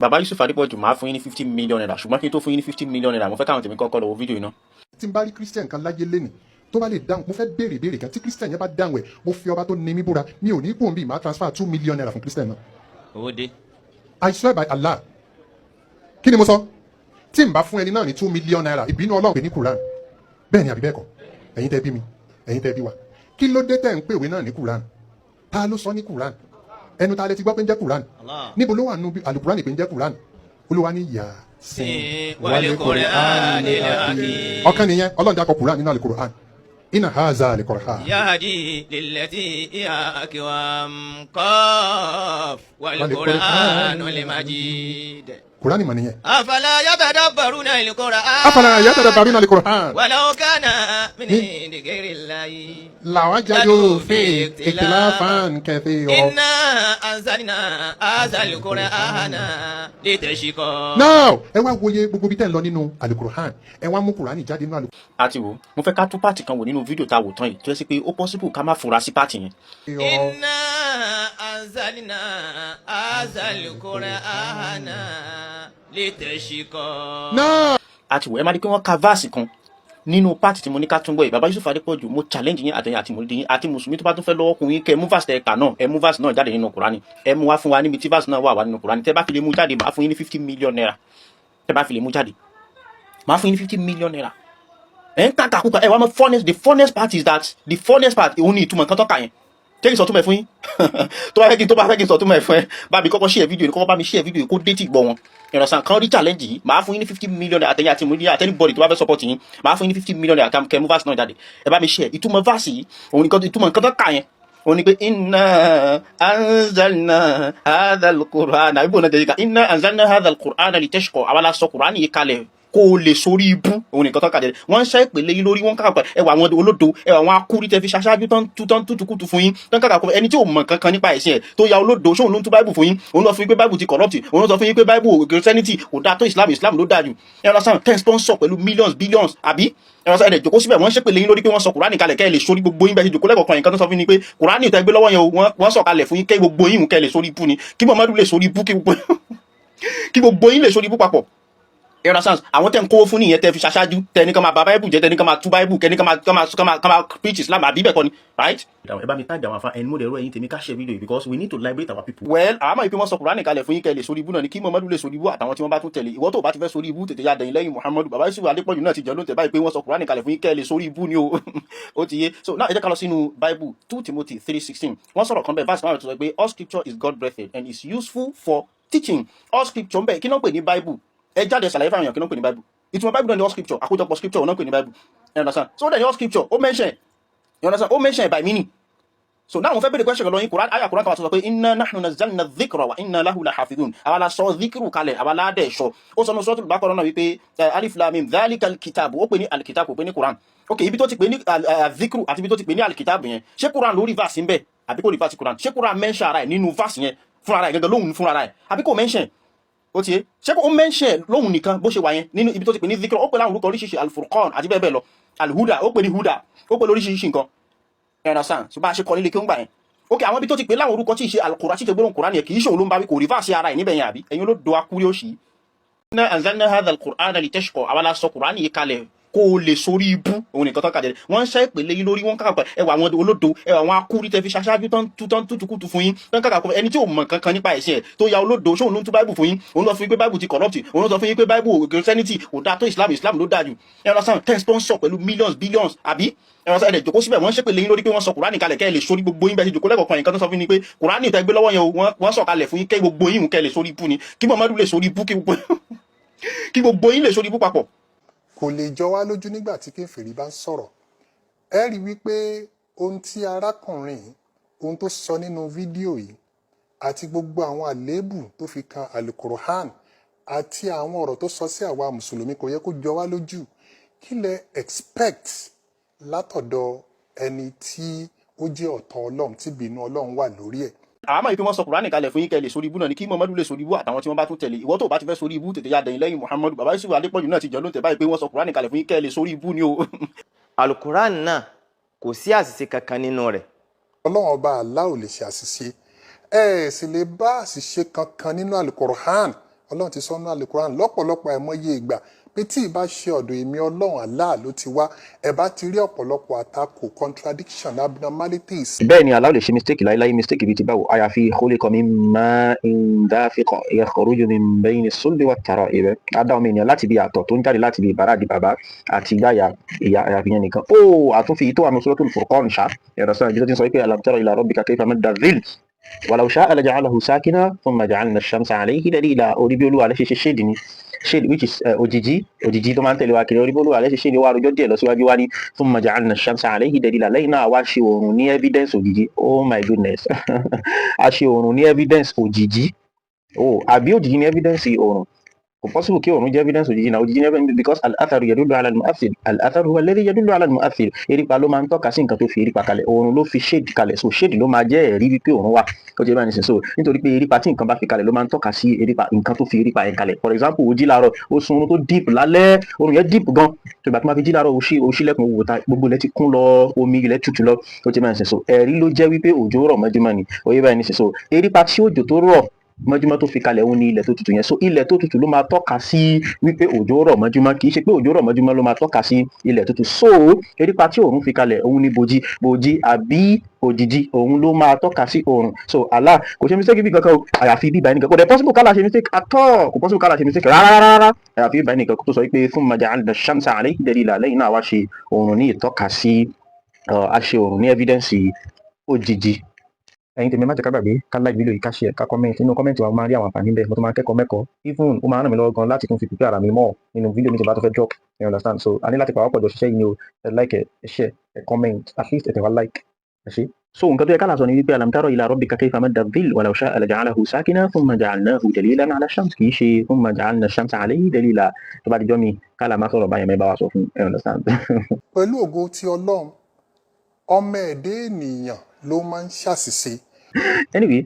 Bàbá Yusuf Adépọ̀jù máa fún yín ní 50 million naira ṣùgbọ́n kí n tó fún yín ní 50 million naira mo fẹ́ káwọn tèmi kọ́kọ́ lọ wo fídíò iná. tí n bá rí christian kan láyé lẹ́nìí tó bá lè dáhùn mo fẹ́ béèrè kan tí christian yẹn bá dáhùn ẹ̀ mo fi ọba tó ní mí búra mi ò ní kó bí màá transfer 2 million naira fún christian náà. owó dé. I swear by Allah kí ni mo sọ tí n bá fún ẹni náà ní 2 million naira ìbínú Ọlọ́run pè ní Quran bẹ́ẹ̀ ni àbí bẹ́ẹ̀ kọ́ ẹ̀yin tẹ́ bí mi ẹ̀yin tẹ́ bí wa kí ló dé tẹ́ ń pèwé náà ní Quran ta ló sọ ní Quran ẹnu ta lẹ ti gbọ́ pé ń jẹ́ Quran níbo ló wà nù alukuran pé ń jẹ́ Quran olúwa ní yà sí wàlẹ̀ Quran ọkàn nìyẹn Ọlọ́run dákọ̀ Quran nínú alukuran inna haza alukuran. yahdi lillati hiya aqwam qaf wal Qur'anul majid. Quran mà nìyẹn. afala yatadabbaruna al-Qur'an. afala yatadabbaruna al-Qur'an. walau kana min indi ghayrillahi lawajadu fi ikhtilafan kathira. inna anzalna hadhal Qur'ana litashqa. now ẹ wá wòye gbogbo bí tẹ́ ń lọ nínú alukuran ẹ wá mú Quran jáde nínú alukuran. àti wo mo fẹ́ ká tú pààtì kan wò nínú fídíò tá a wò tán yìí tó yẹ sí pé ó possible ká má fura sí pààtì yẹn. inna anzalna hadhal Qur'ana litashqa. náà àti wo ẹ máa di pé wọ́n ka verse kan nínú pààtì tí mo ní ká tún gbọ́ yìí. Bàbá Yusuf Adépọ̀jù mo challenge yín àtẹ̀yìn àti mòlídìí yín àti mùsùlùmí tó bá tún fẹ́ lọ́wọ́ kun yín kẹ́ ẹ mú verse tẹ̀ kà náà ẹ mú verse náà jáde nínú Kùránì ẹ mú wá fún wa níbi tí verse náà wà nínú Kùránì tẹ́ bá fi lè mú jáde máa fún yín ní 50 million naira tẹ́ bá fi lè mú jáde máa fún yín ní 50 million naira. ẹ ń kàkà kúkà ẹ wá mọ the funnest part is that the funnest part òun ni ìtumọ̀ nǹkan tó kà yẹn tẹ́lẹ̀ sọ túmọ̀ ẹ̀ fún yín tó bá fẹ́ kí n sọ túmọ̀ ẹ̀ fún ẹ bá mi kọ́kọ́ share fídíò yìí kọ́kọ́ bá mi share fídíò yìí kó dé tí gbọ́ wọn ìrọ̀sán kan rí challenge yìí máa fún yín ní 50 million naira àtẹ̀yìn àti mòlídìí àtẹnibọ́dì tó bá fẹ́ support yín máa fún yín ní 50 million naira kẹ́ mú verse náà jáde ẹ bá mi share ìtumọ̀ verse yìí òun nìkan ìtumọ̀ nǹkan tó kà yẹn òun ni pé inna anzalna hadhal Qur'ana àbí bò náà tẹ̀lé ká inna anzalna hadhal Qur'ana litashqa àwa la sọ Qur'an yìí kalẹ̀ kó o lè sórí ibú òun nìkan tó kà jẹ wọ́n ń ṣe ìpele yín lórí wọ́n kàkà ẹwà àwọn olódo ẹwà àwọn akúrí tẹ fi ṣaṣáájú tán tútukútu fún yín tán kàkà ẹni tí ò mọ̀ kankan nípa ẹ̀sìn ẹ̀ tó ya olódo ṣóun ló ń tú báìbù fún yín òun lọ fún yín pé báìbù ti corrupt òun lọ sọ fún yín pé báìbù Christianity kò dáa tó Islam ló dáa jù ẹ lọ sáwọn ten sponsor pẹ̀lú millions billions àbí ẹ lọ sọ ẹ̀dẹ̀ jòkó síbẹ̀ wọ́n ń ṣe ìpele yín lórí pé wọ́n sọ Kùránì kalẹ̀ kẹ́ ẹ lè sórí gbogbo yín bẹ́ẹ̀ ṣe jòkó lẹ́kọ̀ọ́ kan nǹkan tó sọ fún yín pé Kùránì tẹ́ gbé lọ́wọ́ yẹn wọ́n sọ kalẹ̀ fún yín kẹ́ gbogbo yín kẹ́ ẹ lè sórí ibú ni kí Muhammadu lè sórí ibú kí gbogbo yín lè sórí ibú papọ̀ erasans àwọn tẹ́ ń kówó fún nìyẹn tẹ́ fi ṣaṣáájú tẹ́ ní ká máa bà báíbù jẹ́ tẹ́ ní ká máa tú báíbù kẹ́ ní ká máa preach Islam àbí bẹ́ẹ̀ kọ́ ni right. ẹ bá mi tag àwọn afa ẹni mo dẹ̀ rọ ẹyin tèmi ká share video because we need to liberate our people. well àwọn àmọ́ ìpín wọn sọ Kùránì kalẹ̀ fún yín kẹ́ lè sórí ibú náà ni kí Muhammadu lè sórí ibú àtàwọn tí wọ́n bá tún tẹ̀lé ìwọ tó bá ti fẹ́ sórí ibú tètè ya dẹ̀yìn lẹ́yìn Muhammadu. Bàbá Yusuf Adépọ̀jù náà ti jẹ́ lóńtẹ̀ báyìí pé wọ́n sọ Kùránì kalẹ̀ fún yín kẹ́ lè sórí ibú ni o ó ti yé. so now ẹ jẹ́ ká lọ sínú Bible 2 Timothy 3:16 wọ́n sọ̀rọ̀ kan bẹ́ẹ̀ verse 9 tó sọ pé all scripture is God breathed and is useful for teaching. All scripture ń bẹ kí náà pè ní Bible ẹ jáde ṣàlàyé fáwọn èèyàn kí náà pè ní Bible ìtumọ̀ Bible náà ni all scripture àkójọpọ̀ scripture náà pè ní Bible you understand so then all scripture ó mention you understand ó mention by meaning. so now mo fẹ́ bèrè question lọ́yìn Quran aya Quran kan wà tó sọ pé inna nahnu nazzalna dhikra wa inna lahu lahafidhun àwa la sọ dhikru kalẹ̀ àwa la dẹ̀ sọ ó sọ ní Suratul Baqarah náà wípé alif lam mim dhalikal kitabu ó pè ní alkitabu ó pè ní Quran ok ibi tó ti pè ní dhikru àti ibi tó ti pè ní alkitabu yẹn ṣé Quran lórí verse ń bẹ àbí kò rí verse Quran ṣé Quran mention ara ẹ̀ nínú verse yẹn fún ara ẹ̀ gẹ́gẹ́ lóhùn fún ara ẹ̀ àbí kò mention ó ti yé ṣé kó mention lóhùn nìkan bó ṣe wà yẹn nínú ibi tó ti pè ní dhikra ó pè láwọn orúkọ oríṣiríṣi al-Furqan àti bẹ́ẹ̀ bẹ́ẹ̀ lọ al-Huda ó pè ní Huda ó pè lóríṣiríṣi nǹkan understand so bá a ṣe kọ nílé kí ó ń gbà yẹn ok àwọn ibi tó ti pè láwọn orúkọ tí ì ṣe al-Qur'an tí ì ṣe gbólóhùn Qur'an yẹn kì í ṣòun ló ń bá wí kò rí fáṣẹ ara ẹ̀ níbẹ̀ yẹn àbí ẹ̀yin ló do akúrí òṣì. inna anzalna hadha al-Qur'ana litashqa àwa la sọ Qur'an yìí kalẹ̀ kó o lè sórí ibú òun nìkan tó kàjẹ́ wọ́n ń ṣe ìpele yín lórí wọ́n kàkà ẹwà àwọn olódo ẹwà àwọn akúrí tẹ́ fi ṣaṣáájú tán tútukútu fún yín tán kàkà ẹni tí ò mọ̀ kankan nípa ẹ̀sìn ẹ̀ tó ya olódo ṣóun ló ń tú báìbù fún yín òun lọ fún yín pé báìbù ti corrupt òun lọ sọ fún yín pé báìbù Christianity kò dáa tó Islam ló dáa jù ẹ lọ sáwọn ten sponsor pẹ̀lú millions billions àbí ẹ lọ sáwọn ẹ̀dẹ̀ jòkó síbẹ̀ wọ́n ń ṣe ìpele yín lórí pé wọ́n sọ Kùránì kalẹ̀ kẹ́ ẹ lè sórí gbogbo yín bẹ́ẹ̀ ṣe jòkó lẹ́kọ̀ọ́ kan nǹkan tó sọ fún yín pé Kùránì tẹ́ gbé lọ́wọ́ yẹn wọ́n sọ kalẹ̀ fún yín kẹ́ gbogbo yín kẹ́ lè sórí ibú ni kí Muhammadu lè sórí ibú kí gbogbo yín lè sórí ibú papọ̀. kò lè jọ wá lójú nígbà tí kèfèrí bá ń sọ̀rọ̀ ẹ rí wípé ohun tí arákùnrin ohun tó sọ nínú fídíò yìí àti gbogbo àwọn àléébù tó fi kan alukoran àti àwọn ọ̀rọ̀ tó sọ sí àwa mùsùlùmí kò yẹ kó jọ wá lójú kí lẹ expect látọ̀dọ̀ ẹni tí ó jẹ́ ọ̀tọ̀ Ọlọ́run tí bínú Ọlọ́run wà lórí ẹ̀. àmọ́ ìpín wọn sọ Kùránì kalẹ̀ fún yín kẹ́ lè sórí ibú náà ni kí Muhammadu lè sórí ibú àtàwọn tí wọ́n bá tún tẹ̀lé ìwọ tó bá ti fẹ́ sórí ibú tètè ya dẹ̀yìn lẹ́yìn Muhammadu. Bàbá Yusuf Adépọ̀jù náà ti jẹ́ lóńtẹ̀ báyìí pé wọ́n sọ Kùránì kalẹ̀ fún yín kẹ́ lè sórí ibú ni o. alukuran náà kò sí àṣìṣe kankan nínú rẹ̀. Ọlọ́run ọba Allah ò lè ṣe àṣìṣe ẹ sì lè bá àṣìṣe kankan nínú alukoran ọlọ́run ti sọ́nà Al-Qur'an lọ́pọ̀lọpọ̀ àìmọye ìgbà pé tí ìbá ṣe ọ̀dọ̀ èmi ọlọ́run Allah ló ti wá ẹ bá ti rí ọ̀pọ̀lọpọ̀ àtakò contradiction abnormalities. bẹ́ẹ̀ ni Allah lè ṣe mistake láíláí mistake bíi ti báwo àyàfi khuliqa min ma'in dafiq yakhruju min bayni as-sulbi wat-tara'ib adá ọmọ ènìyàn láti bí àtọ̀ tó ń jáde láti bí ìbára di bàbá àti gbáyà ìyá àyàfi yẹn nìkan. ó àtúnfi tó àmì Suratul Furqan ṣá ẹ̀rọ sọ́nà ìjọ tí ń sọ pé alam tara ila rabbika kayfa madda dhil ولو شاء لجعله ساكنا ثم جعلنا الشمس عليه دليلا orí bí Olúwa lè ṣe shade ni shade which is òjìji tó máa ń tẹ̀lé wa kiri orí bí Olúwa lè ṣe shade wa rojọ́ díẹ̀ lọ síwájú wa ní ثم جعلنا الشمس عليه دليلا lẹ́yìn náà wá ṣe oòrùn ní evidence òjìji oh my goodness a ṣe oòrùn ní evidence òjìji àbí òjìji ní evidence oòrùn kò possible kí oòrùn jẹ́ evidence òjìji náà òjìji ní evidence because al-atharu yadullu ala al-mu'aththir al-atharu huwa alladhi yadullu ala al-mu'aththir erípa ló máa ń tọ́ka sí nǹkan tó fi erípa kalẹ̀ oòrùn ló fi shade kalẹ̀ so shade ló máa jẹ́ ẹ̀rí wípé oòrùn wà ó jẹ́ báyìí nísìnyí so nítorí pé erípa tí nǹkan bá fi kalẹ̀ ló máa ń tọ́ka sí erípa nǹkan tó fi erípa yẹn kalẹ̀ for example ó jí láàárọ̀ ó sun oorun tó deep lálẹ́ oorun yẹn deep gan tó ìgbà tó máa fi jí láàárọ̀ ó ṣílẹ̀kùn owó ta gbogbo ilẹ̀ ti kún lọ omi ilẹ̀ tutù lọ ó jẹ́ báyìí nísìnyí so ẹ̀rí ló jẹ́ wípé òjò rọ̀ mọ́júmọ́ ni ó yẹ báyìí nísìnyí so erípa tí òjò tó rọ̀ mọ́júmọ́ tó fi kalẹ̀ òun ni ilẹ̀ tó tutù yẹn so ilẹ̀ tó tutù ló máa tọ́ka sí wípé òjò rọ̀ mọ́júmọ́ kì í ṣe pé òjò rọ̀ mọ́júmọ́ ló máa tọ́ka sí ilẹ̀ tutù so erípa tí òòrùn fi kalẹ̀ òun ni bòjì àbí òjìji òun ló máa tọ́ka sí òòrùn so Allah kò ṣe mistake bí kankan o àyàfi bí ìbáyìí nìkan kò dẹ̀ possible kálá ṣe mistake atọ́ kò possible kálá ṣe mistake rárá àyàfi ìbáyìí nìkan tó sọ wípé thumma ja'alna ash-shamsa 'alayhi dalila lẹ́yìn náà wá ṣe òòrùn ní ìtọ́ka sí a ṣe òòrùn ní evidence òjìji ẹ̀yin tèmi má jẹ́ ká gbàgbé ká like video yìí ká share ká comment nínú comment wa máa rí àwọn àǹfààní bẹ́ẹ̀ mo tún máa kẹ́kọ̀ọ́ mẹ́kọ̀ọ́ even ó máa ràn mí lọ́wọ́ gan láti tún fi prepare ara mi mọ́ nínú video mi tí mo bá tó fẹ́ drop you understand so a ní láti pàwọ́ pọ̀ jọ ṣiṣẹ́ yìí ni o ẹ like ẹ share ẹ comment at least ẹ tẹ̀ wá like ẹ ṣe. so nǹkan tó yẹ ká là sọ ni wípé alam tara ila rabbika kayfa madda dhil walau sha'a laja'alahu sakina thumma ja'alnahu dalilan 'ala ash-shams kì í ṣe thumma ja'alna ash-shamsa 'alayhi dalila tó bá dijọ́ mi ká là má sọ̀rọ̀ báyẹn mẹ́ bá wa sọ fún you understand. pẹ̀lú ògo ti Ọlọ́run ọmọ ẹ̀dẹ́ ènìyàn ló máa ń ṣàṣìṣe. Anyway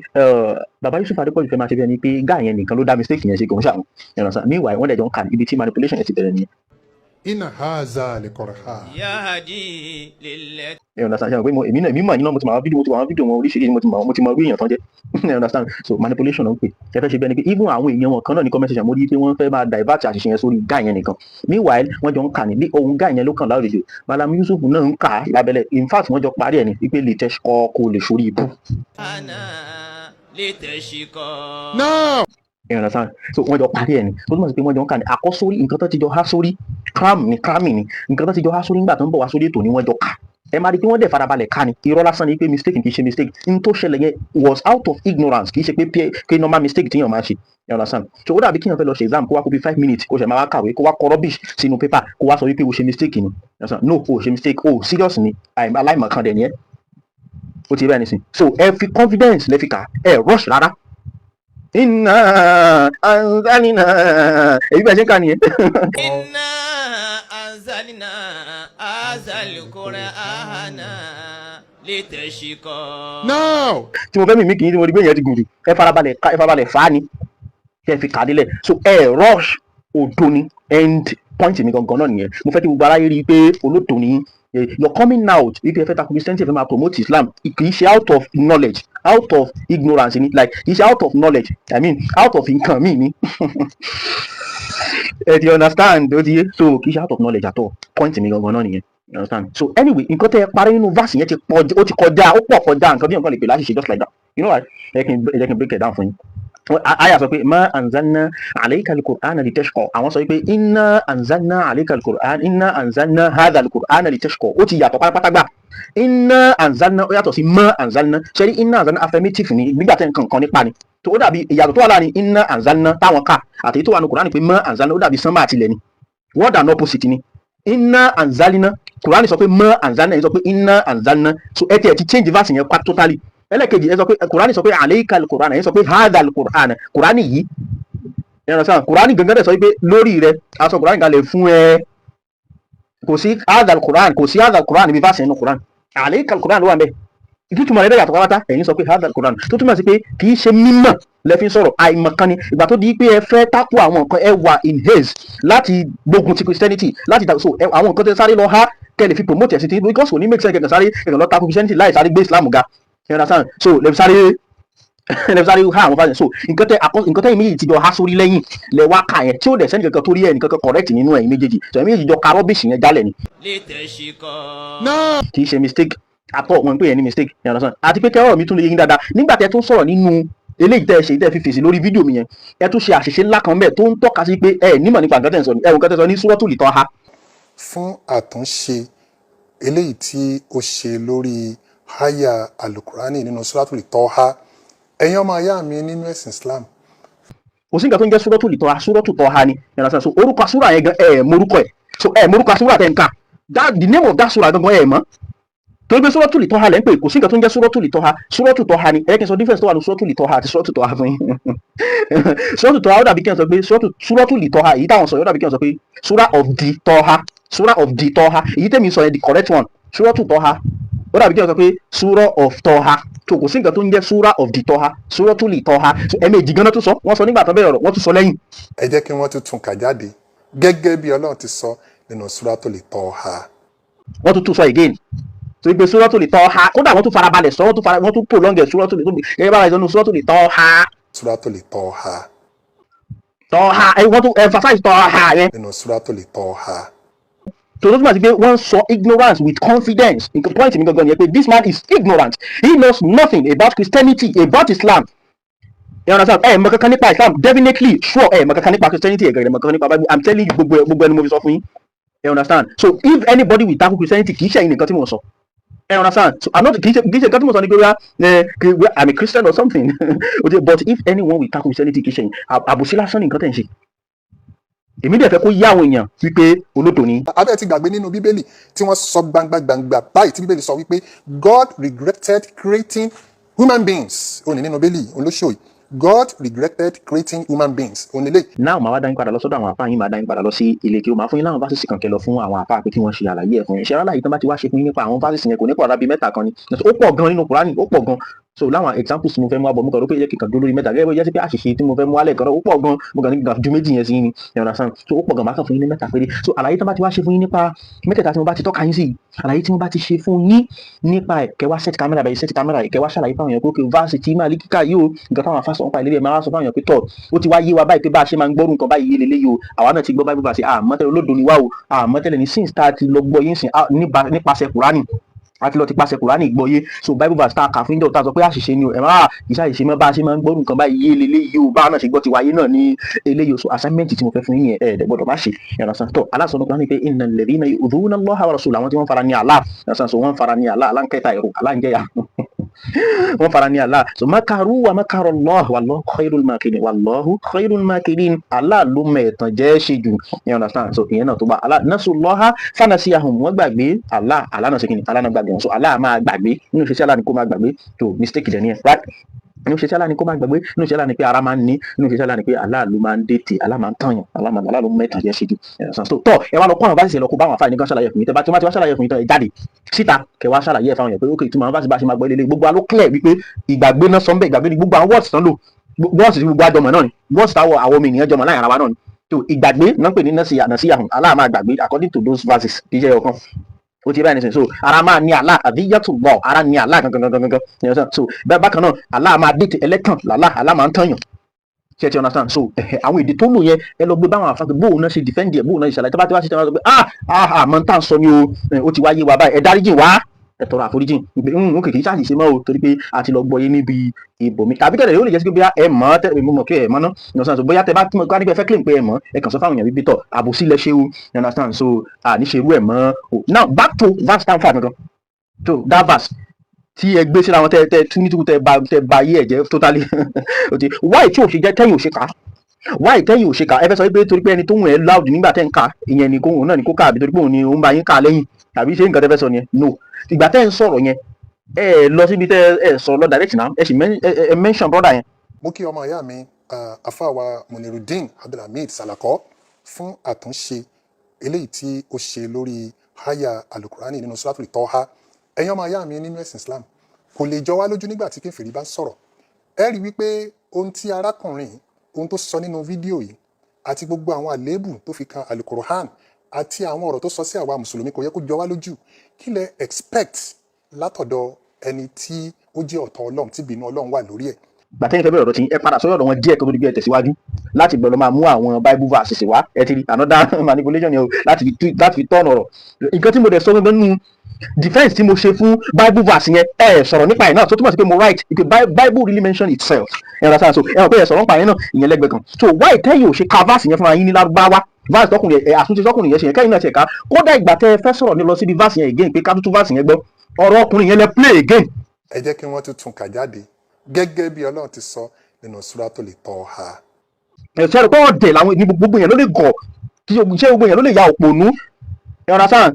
baba Yusuf Adepoju fẹ́ máa ṣe bí ẹni pé gáà yẹn nìkan ló dá mistake yẹn ṣe kò ń ṣàwọn ẹ̀rọ sàn meanwhile wọ́n dẹ̀ jọ ń kà ibi tí manipulation yẹn ti bẹ̀rẹ̀ nìyẹn. inna haza al-Qur'an. You understand ṣe pé èmi mọ̀ nínú mo ti mọ àwọn fídíò wọn oríṣiríṣi mo ti mọ orí èèyàn tán jẹ́ you understand so manipulation ló ń pè ẹ fẹ́ ṣe bí ẹni pé even àwọn èèyàn wọn kan náà ní comment section mo rí pé wọ́n fẹ́ máa divert àṣìṣe yẹn sórí gáà yẹn nìkan meanwhile wọ́n jọ ń kà ní bí ohun gáà yẹn ló kàn láwùjọ Malam Yusuf náà ń kà lábẹ́lẹ̀ in fact wọ́n jọ parí ẹ̀ ní wípé lè tẹ́ kó lè sórí ibú. now you understand so wọ́n jọ parí ẹ̀ ní tó túmọ̀ sí pé wọ́n jọ ń kà ní àkọ́sórí nǹkan tó ti jọ há sórí cramming ni nǹkan tó ti jọ há sórí nígbà tó ń bọ̀ wá sórí ètò ni wọ́n jọ kà ẹ máa rí pé wọ́n dẹ̀ farabalẹ̀ ká ni irọ́ lásán ni pé mistake kì í ṣe mistake n tó ṣẹlẹ̀ yẹn was out of ignorance kì í ṣe pé normal mistake tíyàn máa ṣe you understand so ó dàbí kíyàn fẹ́ lọ ṣe exam kó wá kó bí 5 minutes kó ṣe máa wá kàwé kó wá kọ rubbish sínú paper kó wá sọ wípé o ṣe mistake ni no o ṣe mistake o serious ni aláìmọ̀kan dẹ̀ ni ẹ́ ó ti bẹ́ẹ̀ nísìn so ẹ fi confidence lẹ́ fi kà ẹ rush rárá inna anzalna èyí bẹ́ẹ̀ ṣe ń kà nìyẹn. inna anzalna hazal qur'ana litashqa. now tí mo fẹ́ mímí kì í tí mo rí pé yẹn ti gùn jù ẹ farabalẹ̀ fà á ni kẹ́ ẹ fi kà á délẹ̀ so ẹ rush òdo ni end point mi gangan náà nìyẹn mo fẹ́ kí gbogbo aráyé rí i pé olódo ni you're coming out if you fẹ́ ta christianity ẹ fẹ́ máa promote Islam kì í ṣe out of knowledge out of ignorance ni like kì í ṣe out of knowledge I mean out of nǹkan mi ni ẹ ti understand ó ti yé so kì í ṣe out of knowledge at all point mi gangan náà nìyẹn you understand so anyway nǹkan tẹ́ ẹ parí nínú verse yẹn ó ti kọjá ó pọ̀ kọjá nǹkan bí nǹkan lè pè láti ṣe just like that you know what ẹ jẹ́ kí n break it down fún yín aya sọ pé ma anzalna alayka al-Qur'ana litashqa àwọn sọ pé inna anzalna alayka al-Qur'an inna anzalna hadha al-Qur'ana litashqa ó ti yàtọ̀ pátápátá gbà inna anzalna ó yàtọ̀ sí ma anzalna ṣe rí inna anzalna affirmative ni nígbà tẹ́ nǹkan kan nípa ni tó ó dàbí ìyàtọ̀ tó wà láàrin inna anzalna táwọn kà àti tó wà ní Qur'an pé ma anzalna ó dàbí sánmà àti ilẹ̀ ni word and opposite ni inna anzalna Qur'an sọ pé ma anzalna sọ pé inna anzalna so ẹ ti change verse yẹn totally ẹlẹ́kejì ẹ sọ pé Kùránì sọ pé alayka al-Qur'an ẹ sọ pé hadha al-Qur'an Kùránì yìí ẹ̀rọ sáà Kùránì gangan dẹ̀ sọ pé lórí rẹ aṣọ Kùránì kalẹ̀ fún ẹ kò sí hadha al-Qur'an kò sí hadha al-Qur'an níbi fásitì ẹnu Kùránì alayka al-Qur'an ló wà mẹ́ ìtútùmọ̀ rẹ̀ yàtọ̀ pátá ẹ̀yin sọ pé hadha al-Qur'an tó túmọ̀ sí pé kì í ṣe mímọ̀ lẹ́fín sọ̀rọ̀ àìmọ̀kan ni ìgbà tó di pé ẹ fẹ́ tákù àwọn nǹkan ẹ wà in haze láti gbógun ti Christianity láti so àwọn nǹkan tẹ sáré lọ ha kẹ́lẹ̀ fi promote ẹ̀sìn tí because kò ní make sense kẹ̀kẹ́ sáré kẹ̀kẹ́ lọ tákù Christianity láì sáré gbé Islam ga you understand so lè sáré lẹ́fọ́ sáré ha àwọn fásitì so nǹkan tẹ́yìn méjì ti jọ há sórí lẹ́yìn lẹ wá kà yẹn tí ó dẹ̀ sẹ́ni kankan tó rí ẹnì kankan correct nínú ẹ̀yìn méjèèjì so ẹ̀yìn méjì jọ ka rọ́bìṣì yẹn jálẹ̀ ni لتشقى kì í ṣe mistake àtọ̀ wọn pè yẹn ní mistake yàrá sàn àti pé kẹ́rọ̀ mi tún lè yé yín dáadáa nígbà tẹ́ tún sọ̀rọ̀ nínú eléyìí tẹ́ ẹ ṣe tẹ́ ẹ fi fèsì lórí fídíò mi yẹn ẹ tún ṣe àṣìṣe ńlá kan bẹ́ẹ̀ tó ń tọ́ka sí pé ẹ nímọ̀ nípa nǹkan tẹ́ ń sọ ni ẹ nǹkan tẹ́ sọ ní súrọ́tù lì tọ́ ha fún àtúnṣe eléyìí tí ó ṣe lórí háyà alukurani nínú suratul Taha ẹ̀yin ọmọ ayá mi nínú ẹ̀sìn Islam. kò sí nǹkan tó ń jẹ́ súrọ́tù tọ́ ha ni yàrá sàn so orúkọ súrà yẹn gan morúkọ ẹ̀ so morúkọ súrà tẹ́ ń kà the name of that súrà gangan mọ́ torí pé súrọ́tù lì tọ́ ha lẹ́ ń pè kò sí nǹkan tó ń jẹ́ súrọ́tù tọ́ ha ni ẹ kí n sọ difference tó wà ní súrọ́tù lì tọ́ ha àti súrọ́tù tọ́ ha fún yín súrọ́tù tọ́ ha ó dàbí kí n sọ pé súrọ́tù lì tọ́ ha èyí táwọn sọ yóò dàbí kí n sọ pé súrà of the tọ́ ha èyí tẹ́mi sọ yẹn the correct one súrọ́tù tọ́ ha ó dàbí kí n sọ pé súrọ́ of tọ́ ha tó kò sí nǹkan tó ń jẹ́ súrà of the tọ́ ha súrọ́tù lì tọ́ ha ẹ̀mẹ́jì gan-an tó sọ wọ́n sọ nígbà tó bẹ̀rẹ̀ ọ̀rọ̀ wọ́n tún sọ lẹ́yìn. ẹ jẹ́ kí wọ́n tún kà jáde gẹ́gẹ́ bí Ọlọ́run ti sọ nínú suratul Taha. wọ́n tún sọ again torí pé súrọ́tù lì tọ́ ha kódà wọ́n tún farabalẹ̀ sọ wọ́n tún prolong ẹ̀ súrọ́tù lì gẹ́gẹ́ bá ìsọnù súrọ́tù lì tọ́ ha suratul Taha. wọ́n tún emphasize tọ́ ha yẹn nínú suratul Taha. tó tó túmọ̀ sí pé wọ́n sọ ignorance with confidence nǹkan point mi gangan ni pé this man is ignorant he knows nothing about Christianity about Islam you understand mọ̀ kankan nípa Islam definitely sure mọ̀ kankan nípa Christianity mọ̀ kankan nípa Bible I'm telling you gbogbo ẹni mo fi sọ fún yín you understand so if anybody will tackle Christianity kì í ṣe ẹ̀yin nìkan tí mo sọ you understand so I'm not kì í ṣe nǹkan tí mo sọ ni pé I'm a Christian or something okay, but if anyone will tackle Christianity kì í ṣe ẹ̀yin àbòsí lásán ni nǹkan tẹ̀ ń ṣe èmi dẹ̀ fẹ́ kó yá àwọn èèyàn wípé olódò ni. abẹ́ ti gbàgbé nínú bíbélì tí wọ́n sọ gbangba báyìí tí bíbélì sọ wípé God regretted creating human beings òní nínú bíbélì olóṣòyì God regretted creating human beings òní lè. náà màá wá dá yín padà lọ sọ́dọ̀ àwọn àpá yín màá dá yín padà lọ sí ilé kí o máa fún yín láwọn fásitì kan kẹlọ fún àwọn àpá pé kí wọ́n ṣe àlàyé ẹ̀ fún yín ṣe aláyé tán bá ti wá ṣe fún yín nípa àwọn fásitì yẹn kò ní pọ̀ rábí mẹ́ta kan ni ó pọ̀ gan nínú Kùránì ó pọ̀ gan so láwọn examples mo fẹ́ mú abọ́ mo kàn rò pé yẹ kíkan dúró lórí mẹ́ta gẹ́gẹ́ bó jẹ́ sí pé àṣìṣe tí mo fẹ́ mú alẹ́ kan ó pọ̀ gan mo kàn ní gbà ju méjì yẹn sí ni you understand so ó pọ̀ gan máa kàn fún yín ní mẹ́ta péré so àlàyé tán bá ti wá ṣe fún yín nípa mẹ́tẹ̀ẹ̀ta tí mo bá ti tọ́ka yín sí àlàyé tí mo bá ti ṣe fún yín nípa ẹ̀ kẹ́ wá set camera bẹ́ẹ̀ set camera ẹ̀ kẹ́ wá ṣàlàyé fáwọn èèyàn pé okay verse tí máa lé kíkà yìí o nǹkan táwọn afásọ̀ ń pa ìlérí ẹ̀ máa wá sọ fáwọn èèyàn pé tọ̀ ó ti wá yé wa báyìí pé bá a ṣe máa ń gbọ́rù nǹkan báyìí yé lélẹ́yìí o àwa náà ti gbọ́ báyìí bá a ṣe àmọ́tẹ́lẹ̀ olódo ni wá o àmọ́tẹ́lẹ̀ ní since tá a ti lọ gbọ́ yín sìn nípasẹ̀ Kùránì àti lọ ti pàṣẹ Kùránì gbọ́yé so bible verse tá a kà fún ìjọ tá a sọ pé àṣìṣe ni o ẹ máa kì í ṣàṣìṣe mọ́ bá a ṣe máa ń gbọ́rù nǹkan báyìí yé leléyìí o báwa náà ṣe gbọ́ ti wáyé náà ní eléyìí o so assignment tí mo fẹ́ fún yín yẹn ẹ̀ẹ́dẹ̀ gbọ́dọ̀ má ṣe ìrànṣán tó aláṣọ Kùránì pé innal ladhina yu'dhuna Allaha wa rasulahu àwọn tí wọ́n fara ní Allah ìrànṣán so wọ́n fara ní Allah aláǹkẹ́ta ẹ̀rọ aláǹjẹ́yà wọ́n fara ní Allah so makaru wa makara Allah wallahu khairul makirin wallahu khairul makirin Allah ló mẹ̀ẹ̀tàn jẹ́ ṣe jù ìrànṣán so ìyẹn náà tó bá Allah nasullaha fanasiyahum wọ́n gbàgbé Allah náà ṣe kí ni Allah náà gbàgbé wọn so Allah máa gbàgbé nínú ìṣesí Allah ni kó máa gbàgbé tó mistake dẹ̀ nìyẹn right nínú ìṣesí Allah ni kó máa gbàgbé nínú ìṣesí Allah ni pé ara máa ń ní nínú ìṣesí Allah ni pé Allah ló máa ń dètè Allah máa ń tàyàn Allah ló mẹ́tàn jẹ́ ṣe jù tọ́ ẹ wá lọ kọ́ àwọn bá sì lọ kó bá àwọn afáàní kan ṣàlàyé fún yín tẹ́ bá tí wọ́n ti wá ṣàlàyé fún yín tán ẹ jáde síta kẹ wá ṣàlàyé ẹ̀ fáwọn yẹn pé ok tí màá bá sì máa gbọ́ ilé gbogbo aló clear wípé ìgbàgbé náà sọ́nbẹ̀ ìgbàgbé ni gbogbo àwọn words tán lò words tí gbogbo àjọmọ̀ náà ni words táwọn àwọn ọmọ ènìyàn jọmọ̀ láyìn ara wa náà ni tó ìgbàgbé náà pè ní nasiya Allah máa gbàgbé according to those verses kì í ṣe ọ̀kan ó ti báyìí nísìnyí so ara máa ní Allah àdíyàtúbọ̀ ara ní Allah gangan so bákan náà Allah máa dìtẹ̀ ẹlẹ́tàn Allah máa ń tàyàn ṣe ti understand so àwọn èdè tó lò yẹn ẹ lọ gbé báwọn àfàgbé bóun náà ṣe defend ẹ bóun náà ṣe ṣàlàyé tó bá ti wá ṣe tẹ́wọ́n sọ pé àmọ́ tá à ń sọ ni o ti wáyé wa báyìí ẹ dáríjì wá ẹ tọrọ àforíjì pé ó kìkì ṣàṣìṣe mọ́ o torí pé a ti lọ gbọ́ yé níbi ibòmí tàbí kẹ̀lẹ́ yóò lè jẹ́ sí pé bóyá ẹ mọ̀ tẹ́lẹ̀ mo mọ̀ kí ẹ mọ̀ náà you understand so bóyá tẹ bá ká nípa ẹ fẹ́ claim pé ẹ mọ̀ ẹ kàn sọ fáwọn èèyàn wípé tọ̀ àbòsí lẹ ṣe o you understand so àníṣerú ẹ mọ́ o now back to verse stand for gangan so that verse tí ẹ gbé síra wọn tẹ tú nítorí tẹ ba ayé ẹ jẹ́ totally okay why tí ò ṣe jẹ́ tẹ́yìn ò ṣe kà á why tẹ́yìn ò ṣe kà ẹ fẹ́ sọ pé torí pé ẹni tó ń ẹ loud nígbà tẹ́ ń kà ìyẹn ni kóhùn náà ni kó kà àbí torí pé òun ni òun bá yín kà lẹ́yìn tàbí ṣé nǹkan tẹ́ fẹ́ sọ yẹn no ìgbà tẹ́ ń sọ̀rọ̀ yẹn ẹ lọ síbi tẹ́ ẹ sọ̀rọ̀ lọ direct náà ẹ sì mention brother yẹn. mo kí ọmọ ìyá mi afáwa Munirudeen Abdulhamid Salako fún àtúnṣe eléyìí tí ó ṣe lórí háyà alukurani nínú suratul Taha ẹ̀yin ọmọ ìyá mi nínú ẹ̀sìn Islam kò lè jọ wá lójú nígbà tí kèfèrí bá ń sọ̀rọ̀ ẹ rí wípé ohun tí arákùnrin ohun tó sọ nínú fídíò yìí àti gbogbo àwọn àléébù tó fi kan alukurohan àti àwọn ọ̀rọ̀ tó sọ sí àwa mùsùlùmí kò yẹ kó jọ wá lójú kí lẹ expect látọ̀dọ̀ ẹni tí ó jẹ́ ọ̀tọ̀ Ọlọ́run tí bínú Ọlọ́run wà lórí ẹ̀. gbàtẹ́yìn fẹ́ bẹ̀rẹ̀ ọ̀rọ̀ tí ẹ padà sọ́yọ̀ ọ̀rọ̀ wọn díẹ̀ kó tó di bí ẹ tẹ̀síwájú láti bẹ̀rẹ̀ máa mú àwọn bible verses wá ẹ ti rí another manipulation yẹn o láti fi tọ́nà ọ̀rọ̀ nǹkan tí mo dẹ̀ sọ gbogbo nínú defense tí mo ṣe fún bible verse yẹn ẹ sọ̀rọ̀ nípa ẹ̀ náà tó túmọ̀ sí pé mo right if the bible really mention itself ẹ rà sáà so ẹ mọ̀ pé ẹ sọ̀rọ̀ nípa yẹn náà ìyẹn lẹ́gbẹ̀ẹ́ kan so why tẹ́yìn ò ṣe ka verse yẹn fúnra yín ní lárúbáwá verse tọkùnrin ẹ àtúnṣe tọkùnrin yẹn ṣe yẹn kẹ́yìn náà ṣe ká kódà ìgbà tẹ́ ẹ fẹ́ sọ̀rọ̀ ní lọ síbi verse yẹn again pé ká tútú verse yẹn gbọ́ ọ̀rọ̀ ọkùnrin yẹn lẹ play again. ẹ jẹ́ kí wọ́n tún kà jáde gẹ́gẹ́ bí Ọlọ́run ti sọ nínú Suratul Taha. ẹ sọ̀rọ̀ pé ọ̀dẹ̀ làwọn ní gbogbo yẹn ló lè gọ̀ kí ṣé gbogbo yẹn ló lè ya òpònú ẹ ọ̀rọ̀ sáà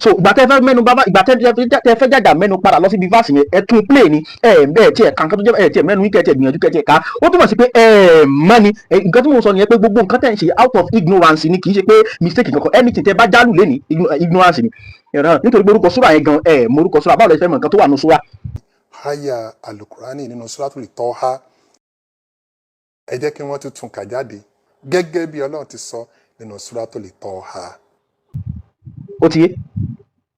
so ìgbà tẹ́ fẹ́ mẹ́nu bàbá ìgbà tẹ́ fẹ́ jàjà mẹ́nu padà lọ síbi verse yẹn ẹ tún play ni bẹ́ẹ̀ tí ẹ kàn kán tó jẹ́ ẹ tí ẹ mẹ́nu kẹ́ ẹ tí ẹ gbìyànjú kẹ́ ẹ tí ẹ ká ó túmọ̀ sí pé mọ́ ni nǹkan tí mo sọ nìyẹn pé gbogbo nǹkan tẹ̀ ń ṣe out of ignorance ni kì í ṣe pé mistake kankan anything tẹ́ bá jálù lé ní ignorance ni nítorí pé orúkọ súrà yẹn gan mo orúkọ súrà báwo lẹ fẹ́ mọ̀ nǹkan tó wà nù súrà. Aya alukurani nínú Suratul Taha ẹ jẹ́ kí wọ́n tún kà jáde gẹ́gẹ́ bí Ọlọ́run ti sọ nínú Suratul Taha. ó ti yé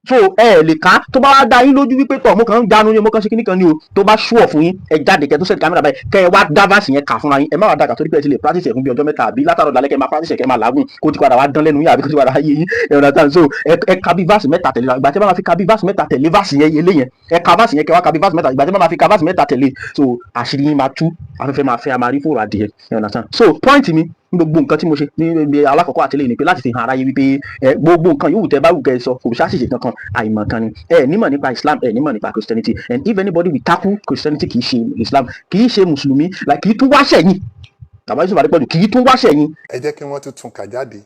so ẹ lè ká tó bá wá dá yín lójú wípé tọ̀ mo kàn ń jánu ni mo kàn ṣe kíní kan ni o tó bá ṣúọ̀ fún yín ẹ jáde kẹ tó sẹ́ẹ̀tì kámẹ́rà báyìí kẹ ẹ wá dá verse yẹn kà fúnra yín ẹ má wá dàgbà torí pé ẹ ti lè practice ẹ̀ fún bí ọjọ́ mẹ́ta àbí látàrọ̀ dalẹ́ kẹ máa practice ẹ̀ kẹ máa làágùn kó ti padà wá dán lẹ́nu yín àbí kó ti padà wá yé yín ẹ ọ̀nà tán so ẹ ka bí verse mẹ́ta tẹ̀lé ìgbà tí wọ́n máa fi ka bí verse mẹ́ta tẹ̀lé verse yẹn yẹlé yẹn ẹ ka verse yẹn kẹ wá ka bí verse mẹ́ta ìgbà tí wọ́n máa fi ka verse mẹ́ta tẹ̀lé so àṣírí yín máa tú afẹ́fẹ́ máa fẹ́ a máa rí fòrò adìyẹ ẹ ọ̀nà tán so point mi gbogbo nǹkan tí mo ṣe ní ibi alákọ̀ọ́kọ́ àtìlẹ́yìn ni pé láti fi hàn aráyé wípé gbogbo nǹkan yòówù tẹ́ bá wù kẹ́ ẹ sọ kò ṣàṣìṣe kankan àìmọ̀ kan ni ẹ nímọ̀ nípa Islam ẹ nímọ̀ nípa Christianity and if anybody will tackle Christianity kì í ṣe Islam kì í ṣe mùsùlùmí like kì í tún wáṣẹ̀ yín bàbá Yusuf Adépọ̀jù kì í tún wáṣẹ̀ yín. ẹ jẹ́ kí wọ́n tún kà jáde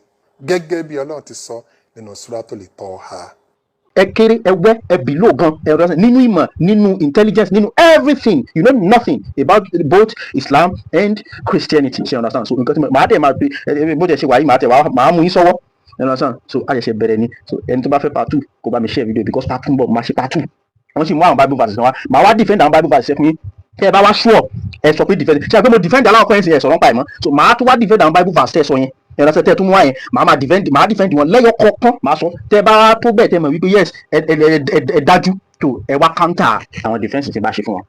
gẹ́gẹ́ bí Ọlọ́run ti sọ nínú Suratul Taha. ẹ kéré ẹ wẹ ẹ bìlò gan ẹ rẹ nínú ìmọ̀ nínú intelligence nínú everything you know nothing about both Islam and Christianity ṣe understand so nǹkan tí màá tẹ̀ máa pe bó jẹ́ ṣe wáyé màá mú yín sọ́wọ́ ẹ understand so a ṣẹ̀ṣẹ̀ bẹ̀rẹ̀ ni so ẹni tó bá fẹ́ part 2 kó bá mi share video because part 2 ń bọ̀ máa ṣe part 2 wọ́n sì mú àwọn bible verses wá màá wá defend àwọn bible verses fún yín kẹ́ ẹ bá wá sure ẹ sọ pé defend ṣe àgbẹ̀ mo defend aláwọ̀ kọ́yìn ẹ sọ̀rọ̀ nípa ẹ̀ mọ́ so màá tún wá defend àwọn bible verses ẹ sọ yẹn ẹ̀rọ tẹ́ tún mú wá yẹn màá defend wọn lẹ́yọ kọ̀ọ̀kan màá sọ tẹ́ bá tó bẹ́ẹ̀ tẹ́ mọ̀ wípé yes ẹ dájú tó ẹ wá counter àwọn defense tí bá ṣe fún wọn.